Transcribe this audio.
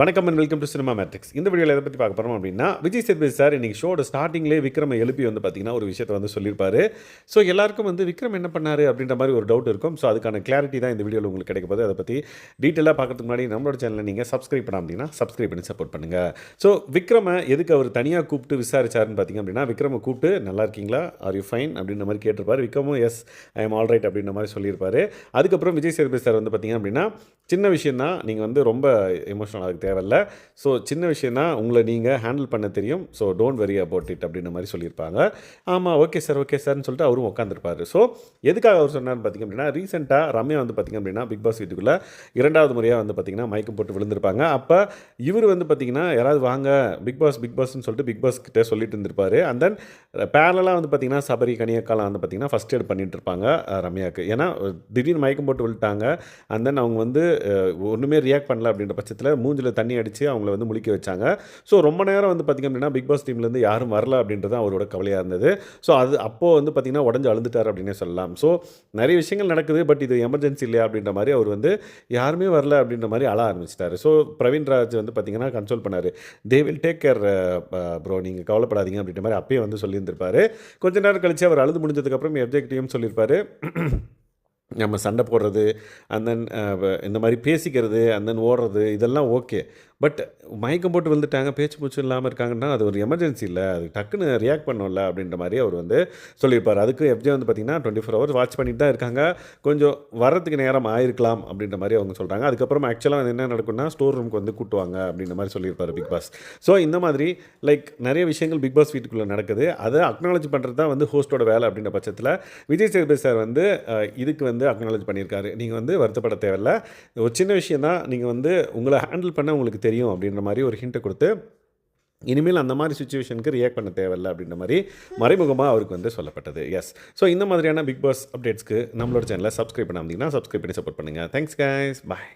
வணக்கம் and welcome to cinema matrix. இந்த வீடியோவில் எதை பற்றி பார்க்க போகிறோம் அப்படின்னா, விஜய் சேதுபதி சார் இன்றைக்கி ஷோட ஸ்டார்டிங்லேயே விக்ரமை எழுப்பி வந்து பார்த்தீங்கன்னா ஒரு விஷயத்தை வந்து சொல்லியிருப்பாரு. ஸோ எல்லாருக்கும் வந்து விக்ரம் என்ன பண்ணார் அப்படின்ற மாதிரி ஒரு டவுட் இருக்கும். ஸோ அதுக்கான கிளாரிட்டி தான் இந்த வீடியோவில் உங்களுக்கு கிடைக்க போகுது. அதை பற்றி டீட்டெயிலாக பார்க்கறதுக்கு முன்னாடி நம்மளோட சேனலை நீங்கள் சப்ஸ்கிரைப் பண்ண அப்படின்னா சப்ஸ்கிரைப் பண்ணி சப்போர்ட் பண்ணுங்கள். ஸோ விக்ரமை எதுக்கு அவர் தனியாக கூப்பிட்டு விசாரிச்சாருன்னு பார்த்தீங்க அப்படின்னா, விக்ரமை கூப்பிட்டு நல்லா இருக்கீங்களா, ஆர் யூ ஃபைன் அப்படின்ற மாதிரி கேட்டிருப்பார். விக்ரமும் yes I am all right அப்படின்ற மாதிரி சொல்லியிருப்பார். அதுக்கப்புறம் விஜய் சேதுபதி சார் வந்து பார்த்தீங்க அப்படின்னா, சின்ன விஷயம் தான், நீங்கள் வந்து ரொம்ப எமோஷனல் ஆக தேவையில்ல. ஸோ சின்ன விஷயம் தான், உங்களை நீங்கள் ஹேண்டில் பண்ண தெரியும். So don't worry about it அப்படின்ற மாதிரி சொல்லியிருப்பாங்க. ஆமாம் ஓகே சார்னு சொல்லிட்டு அவரும் உட்காந்துருப்பார். ஸோ எதுக்காக அவர் சொன்னார்னு பார்த்திங்க அப்படின்னா, ரீசெண்டாக ரம்யா வந்து பார்த்திங்க அப்படின்னா பிக் பாஸ் வீட்டுக்குள்ளே 2வது முறையாக வந்து பார்த்திங்கன்னா மயக்கம் போட்டு விழுந்திருப்பாங்க. அப்போ இவர் வந்து பார்த்திங்கன்னா யாராவது வாங்க பிக் பாஸ்ன்னு சொல்லிட்டு பிக் பாஸ் கிட்டே சொல்லிட்டு இருந்திருப்பார். அண்ட் தென் பேரலாக வந்து பார்த்திங்கன்னா சபரி கனியக்காலாம் வந்து பார்த்திங்கன்னா ஃபஸ்ட் எய்ட் பண்ணிட்டு இருப்பாங்க ரம்யாவுக்கு. ஏன்னா திடீர்னு மயக்கம் போட்டு விழுட்டாங்க. அண்ட் தென் அவங்க வந்து ஒன்றுமே ரியாக்ட் பண்ணல அப்படின்ற பட்சத்தில் மூஞ்சில் தண்ணி அடித்து அவங்கள வந்து முழிக்க வச்சாங்க. ஸோ ரொம்ப நேரம் வந்து பார்த்திங்க அப்படின்னா பிக் பாஸ் டீம்லேருந்து யாரும் வரல அப்படின்றது அவரோட கவலையாக இருந்தது. ஸோ அது அப்போது வந்து பார்த்திங்கன்னா உடஞ்சு அழுந்துட்டார் அப்படின்னே சொல்லலாம். ஸோ நிறைய விஷயங்கள் நடக்குது, பட் இது எமர்ஜென்சி இல்லையா அப்படின்ற மாதிரி அவர் வந்து யாருமே வரல அப்படின்ற மாதிரி அழ ஆரம்பிச்சிட்டாரு. ஸோ பிரவீன் ராஜ் வந்து பார்த்திங்கன்னா கன்சோல் பண்ணார். They will take care bro, நீங்கள் கவலைப்படாதீங்க அப்படின்ற மாதிரி அப்பயே வந்து சொல்லியிருந்திருப்பார். கொஞ்ச நேரம் கழித்து அவர் அழுது முடிஞ்சதுக்கப்புறம் எப்ஜெக்டிவும் சொல்லியிருப்பார். நம்ம சண்டை போடுறது, அண்ட் தென் இந்த மாதிரி பேசிக்கிறது, அண்ட் தென் ஓடுறது இதெல்லாம் ஓகே. பட் மயக்கம் போட்டு விழுந்துட்டாங்க, பேச்சு மூச்சு இல்லாமல் இருக்காங்கன்னா அது ஒரு எமர்ஜென்சி இல்லை, அது டக்குன்னு ரியாக்ட் பண்ணோம்ல அப்படின்ற மாதிரி அவர் வந்து சொல்லியிருப்பார். அதுக்கு எஃப்ஜே வந்து பார்த்திங்கன்னா 24 ஹவர்ஸ் வாட்ச் பண்ணிட்டு தான் இருக்காங்க. கொஞ்சம் வரத்துக்கு நேரம் ஆயிருக்கலாம் அப்படின்ற மாதிரி அவங்க சொல்கிறாங்க. அதுக்கப்புறம் ஆக்சுவலாக என்ன நடக்கும்னா ஸ்டோர் ரூமுக்கு வந்து கூட்டுவாங்க அப்படின்ற மாதிரி சொல்லியிருப்பார் பிக் பாஸ். ஸோ இந்த மாதிரி நிறைய விஷயங்கள் பிக் பாஸ் வீட்டுக்குள்ளே நடக்குது. அதை அக்னாலஜ் பண்ணுறது தான் வந்து ஹோஸ்ட்டோட வேலை அப்படின்ற பட்சத்தில் விஜய் சேதுபதி சார் வந்து இதுக்கு வந்து அக்னாலஜ் பண்ணியிருக்காரு. நீங்கள் வந்து வருத்தப்பட தேவையில்லை, ஒரு சின்ன விஷயம் தான், நீங்கள் வந்து உங்களை ஹேண்டில் பண்ண உங்களுக்கு தெரியும் அப்படின்ற மாதிரி ஒரு ஹிண்ட்டை கொடுத்து இனிமேல் அந்த மாதிரி சிச்சுவேஷனுக்கு ரியாக்ட் பண்ண தேவையில்லை அப்படின்ற மாதிரி மறைமுகமாக அவருக்கு வந்து சொல்லப்பட்டது. எஸ். ஸோ இந்த மாதிரியான பிக் பாஸ் அப்டேட்ஸ்க்கு நம்மளோட சேனலை சப்ஸ்கிரைப் பண்ணாமல் சப்ஸ்கிரைப் பண்ணி சப்போர்ட் பண்ணுங்கள். தேங்க்ஸ் கைஸ், பாய்.